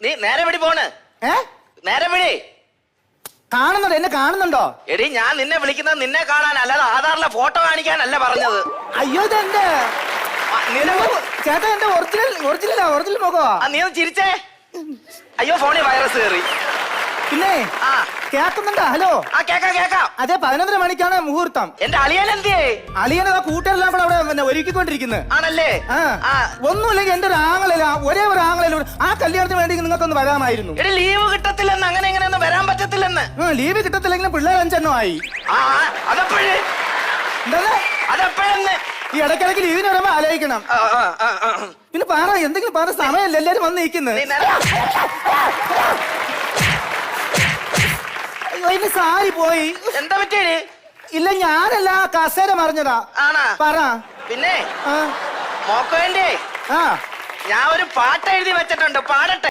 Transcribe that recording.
നീ നേരെ പിടി പോണ്. നേരെ പിടി. കാണുന്നുണ്ടോ? എന്നെ കാണുന്നുണ്ടോ? എടി ഞാൻ നിന്നെ വിളിക്കുന്നത് നിന്നെ കാണാൻ, അല്ലാതെ ആധാറിലെ ഫോട്ടോ കാണിക്കാനല്ല പറഞ്ഞത്. അയ്യോ ഇതെന്റെ ചേട്ടാ, എന്റെ ഒറിജിനൽ മുഖമാ. നീ ഒന്ന് ചിരിച്ചേ. അയ്യോ ഫോണിൽ വൈറസ് കയറി. പിന്നെ കേക്കുന്നുണ്ടോ? ഹലോ. കേക്കാം. അതെ, 11:30 മണിക്കാണ് മുഹൂർത്തം. എന്റെ അളിയൻ എന്തിയേ? അളിയനെ കൂട്ടുകാരെല്ലാം കൂടെ അവിടെ ഒരുക്കിക്കൊണ്ടിരിക്കുന്നത് ആണല്ലേ? ഒന്നുമില്ലെങ്കിൽ എന്റെ ഒരു ആങ്ങളില്ല, ഒരേ ഒരു ആങ്ങളില്ല. ആ കല്യാണത്തിന് വേണ്ടി നിങ്ങൾക്കൊന്ന് വരാമായിരുന്നു. എടി ലീവ് കിട്ടത്തില്ലെന്ന്, അങ്ങനെ എങ്ങനെയൊന്നും വരാൻ പറ്റത്തില്ലെന്ന്. ലീവ് കിട്ടത്തില്ലെങ്കിൽ പിള്ളേർ 5 ആയി. അതെപ്പോഴേ? അതെപ്പോഴെന്ന്? ഈ ഇടയ്ക്കിടയ്ക്ക് ലീവിന് വരുമ്പോ ആലോചിക്കണം. പിന്നെ പറ, എന്തെങ്കിലും പറ, സമയമല്ല, എല്ലാരും വന്ന് നിൽക്കുന്നത്. അയ്യോ സാരി പോയി. എന്താ പറ്റിയേ? ഇല്ല, ഞാനല്ല, കസേര മറിഞ്ഞതാ. ആണാ? പറ. പിന്നെ മോക്ക് വേണ്ടേ ഞാൻ ഒരു പാട്ട് എഴുതി വെച്ചിട്ടുണ്ട്, പാടട്ടെ?